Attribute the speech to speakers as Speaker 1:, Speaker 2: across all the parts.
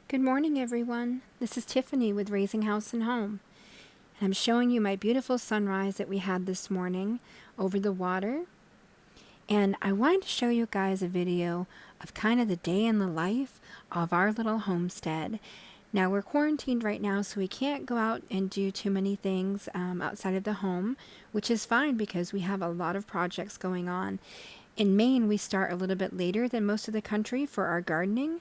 Speaker 1: Good morning, everyone. This is Tiffany with Raising House and Home. And I'm showing you my beautiful sunrise that we had this morning over the water. And I wanted to show you guys a video of kind of the day in the life of our little homestead. Now we're quarantined right now, so we can't go out and do too many things outside of the home, which is fine because we have a lot of projects going on. In Maine, we start a little bit later than most of the country for our gardening.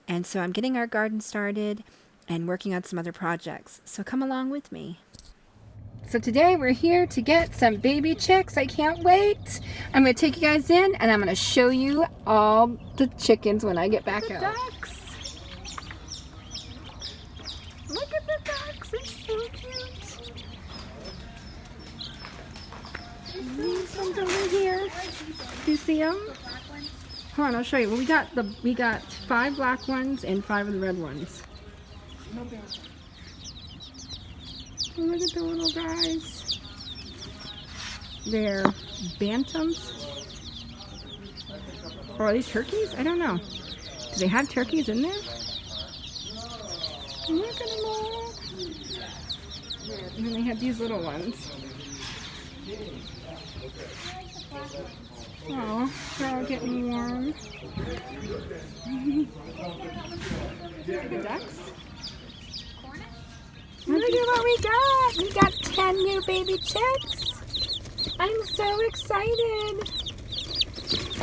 Speaker 1: And so I'm getting our garden started and working on some other projects. So come along with me. So today we're here to get some baby chicks. I can't wait. I'm going to take you guys in and I'm going to show you all the chickens when I get back out. Ducks. Look at the ducks. They're so cute. These ones over here. Do you see them? Hold on, I'll show you. Well, we got 5 black ones and 5 of the red ones. Oh, look at the little guys. They're bantams. Or are these turkeys? I don't know. Do they have turkeys in there? Look at them all. And then they have these little ones. Oh, they're all getting warm. The ducks? Look at what we got! We got 10 new baby chicks! I'm so excited!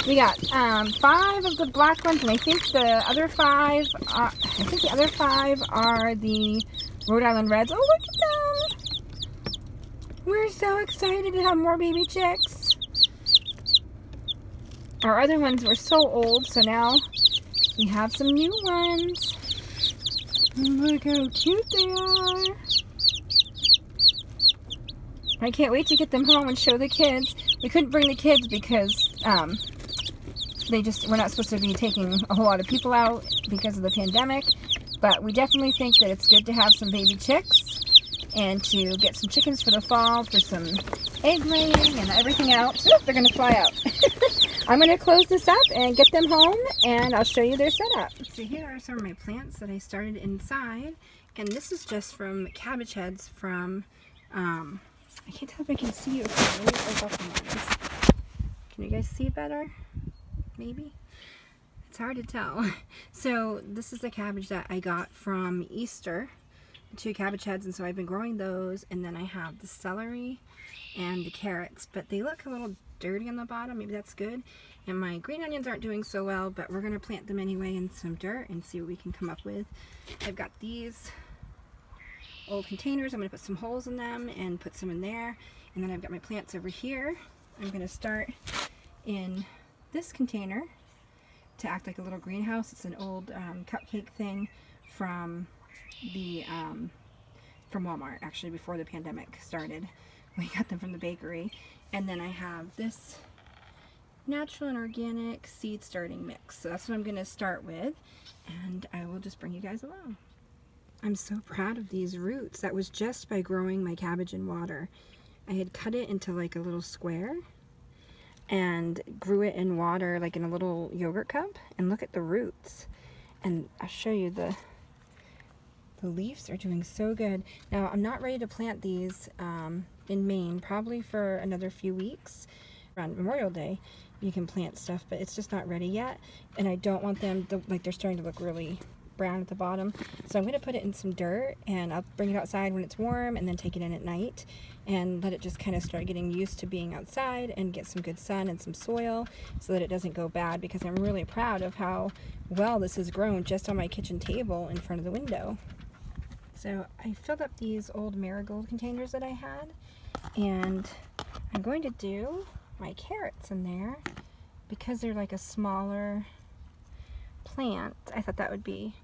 Speaker 1: We got 5 of the black ones, and I think the other 5 are the Rhode Island Reds. Oh, look at them! We're so excited to have more baby chicks. Our other ones were so old, so now we have some new ones. Look how cute they are. I can't wait to get them home and show the kids. We couldn't bring the kids because we're not supposed to be taking a whole lot of people out because of the pandemic. But we definitely think that it's good to have some baby chicks and to get some chickens for the fall for some egg laying and everything else. Oop, they're going to fly out. I'm going to close this up and get them home, and I'll show you their setup. So here are some of my plants that I started inside, and this is just from cabbage heads from, I can't tell if I can see you. Can you guys see better? Maybe? It's hard to tell. So this is the cabbage that I got from Easter, 2 cabbage heads, and so I've been growing those, and then I have the celery and the carrots, but they look a little dirty on the bottom. Maybe that's good. And my green onions aren't doing so well, but we're going to plant them anyway in some dirt and see what we can come up with. I've got these old containers. I'm going to put some holes in them and put some in there. And then I've got my plants over here. I'm going to start in this container to act like a little greenhouse. It's an old cupcake thing from the from Walmart, actually, before the pandemic started. We got them from the bakery. And then I have this natural and organic seed starting mix. So that's what I'm going to start with, and I will just bring you guys along. I'm so proud of these roots. That was just by growing my cabbage in water. I had cut it into like a little square and grew it in water like in a little yogurt cup, and look at the roots. And I'll show you the leaves are doing so good. Now I'm not ready to plant these in Maine, probably for another few weeks. Around Memorial Day you can plant stuff, but it's just not ready yet, and I don't want them to, like, they're starting to look really brown at the bottom. So I'm going to put it in some dirt, and I'll bring it outside when it's warm and then take it in at night and let it just kind of start getting used to being outside and get some good sun and some soil so that it doesn't go bad, because I'm really proud of how well this has grown just on my kitchen table in front of the window. So I filled up these old marigold containers that I had, and I'm going to do my carrots in there because they're like a smaller plant. I thought that would be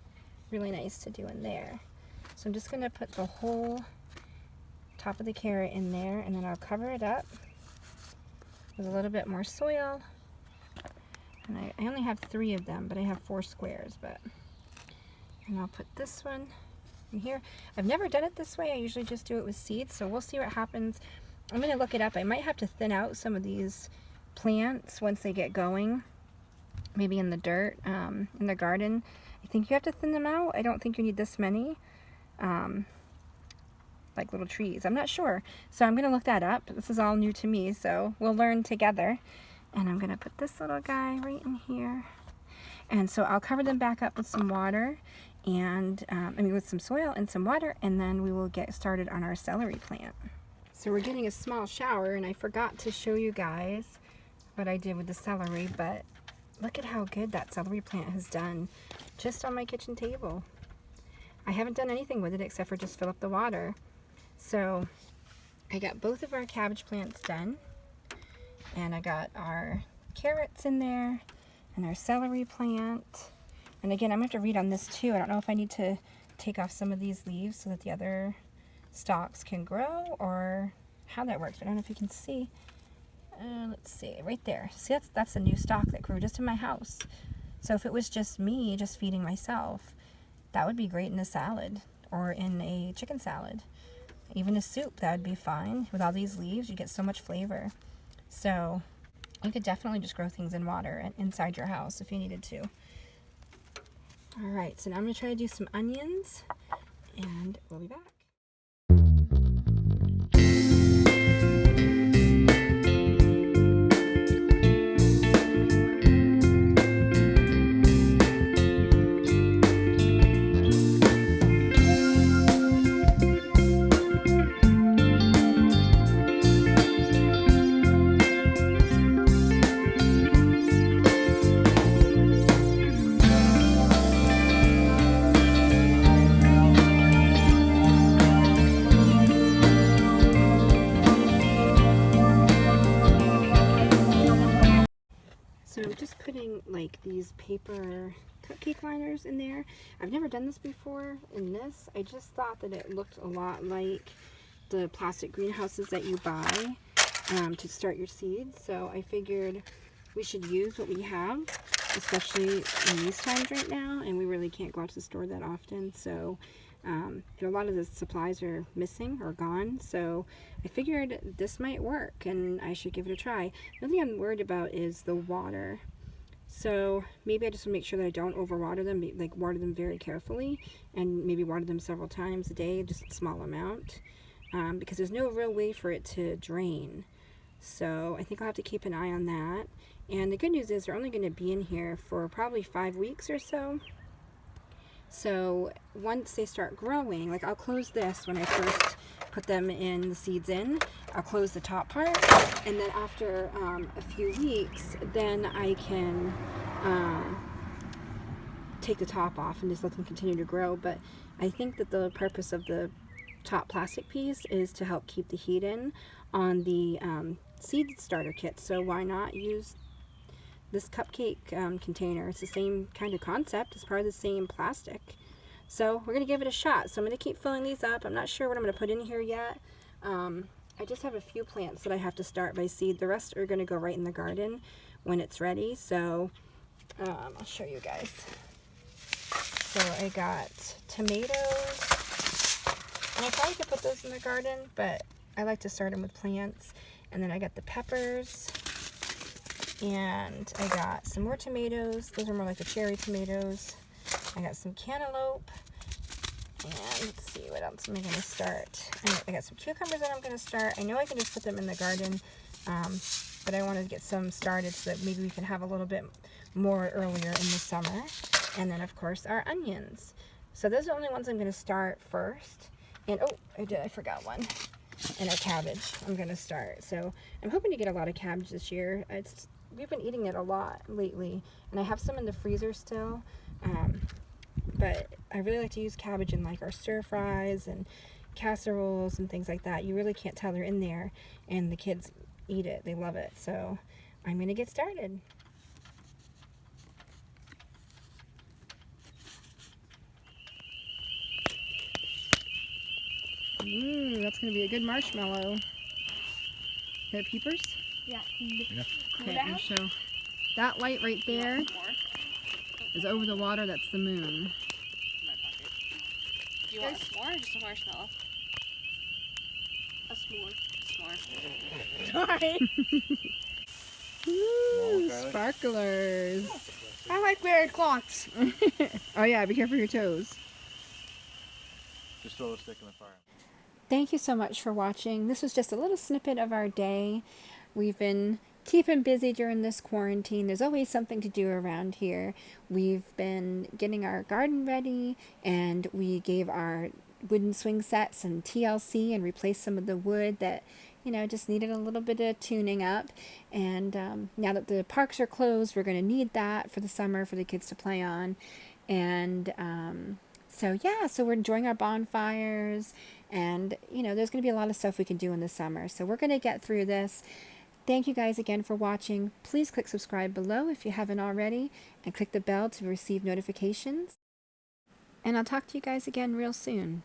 Speaker 1: really nice to do in there. So I'm just going to put the whole top of the carrot in there, and then I'll cover it up with a little bit more soil. And I only have 3 of them, but I have 4 squares. And I'll put this one in here. I've never done it this way. I usually just do it with seeds, so we'll see what happens. I'm going to look it up. I might have to thin out some of these plants once they get going, maybe in the dirt in the garden. I think you have to thin them out. I don't think you need this many. Like little trees. I'm not sure. So I'm going to look that up. This is all new to me, so we'll learn together. And I'm going to put this little guy right in here. And so I'll cover them back up with some water and with some soil and some water, and then we will get started on our celery plant. So we're getting a small shower, and I forgot to show you guys what I did with the celery, but look at how good that celery plant has done just on my kitchen table. I haven't done anything with it except for just fill up the water. So I got both of our cabbage plants done, and I got our carrots in there and our celery plant. And again, I'm gonna have to read on this too. I don't know if I need to take off some of these leaves so that the other stalks can grow or how that works. But I don't know if you can see. Let's see, right there. See, that's a new stalk that grew just in my house. So if it was just me, just feeding myself, that would be great in a salad or in a chicken salad. Even a soup, that would be fine. With all these leaves, you get so much flavor. So you could definitely just grow things in water inside your house if you needed to. All right, so now I'm gonna try to do some onions, and we'll be back. So just putting like these paper cupcake liners in there. I've never done this before in this. I just thought that it looked a lot like the plastic greenhouses that you buy to start your seeds. So I figured we should use what we have, especially in these times right now, and we really can't go out to the store that often. So a lot of the supplies are missing or gone, so I figured this might work and I should give it a try. The only thing I'm worried about is the water. So maybe I just want to make sure that I don't overwater them, like water them very carefully, and maybe water them several times a day, just a small amount, because there's no real way for it to drain. So I think I'll have to keep an eye on that. And the good news is they're only going to be in here for probably 5 weeks or so. So once they start growing, like I'll close this when I first put them in, the seeds in, I'll close the top part, and then after a few weeks, then I can take the top off and just let them continue to grow. But I think that the purpose of the top plastic piece is to help keep the heat in on the seed starter kit. So why not use this cupcake container? It's the same kind of concept. It's part of the same plastic. So we're going to give it a shot. So I'm going to keep filling these up. I'm not sure what I'm going to put in here yet. I just have a few plants that I have to start by seed. The rest are going to go right in the garden when it's ready. So I'll show you guys. So I got tomatoes. And I probably could put those in the garden, but I like to start them with plants. And then I got the peppers. And I got some more tomatoes. Those are more like the cherry tomatoes. I got some cantaloupe. And let's see, what else am I going to start? I got some cucumbers that I'm going to start. I know I can just put them in the garden, but I wanted to get some started so that maybe we can have a little bit more earlier in the summer. And then, of course, our onions. So those are the only ones I'm going to start first. And, oh, I forgot one. And our cabbage I'm going to start. So I'm hoping to get a lot of cabbage this year. We've been eating it a lot lately, and I have some in the freezer still, but I really like to use cabbage in like our stir fries and casseroles and things like that. You really can't tell they're in there, and the kids eat it. They love it. So I'm going to get started. Ooh, that's going to be a good marshmallow. There are peepers?
Speaker 2: Yeah.
Speaker 1: Okay, I'm show. That light right there is over the water. That's the moon.
Speaker 2: Do you want a s'more or just a marshmallow? A s'more. Sorry.
Speaker 1: Ooh, sparklers.
Speaker 2: I like wearing clocks.
Speaker 1: Oh yeah, be careful your toes.
Speaker 3: Just throw a stick in the fire.
Speaker 1: Thank you so much for watching. This was just a little snippet of our day. We've been keeping busy during this quarantine. There's always something to do around here. We've been getting our garden ready, and we gave our wooden swing set some TLC and replaced some of the wood that, you know, just needed a little bit of tuning up. And now that the parks are closed, we're going to need that for the summer for the kids to play on. And so yeah, so we're enjoying our bonfires, and you know, there's going to be a lot of stuff we can do in the summer. So we're going to get through this. Thank you guys again for watching. Please click subscribe below if you haven't already, and click the bell to receive notifications. And I'll talk to you guys again real soon.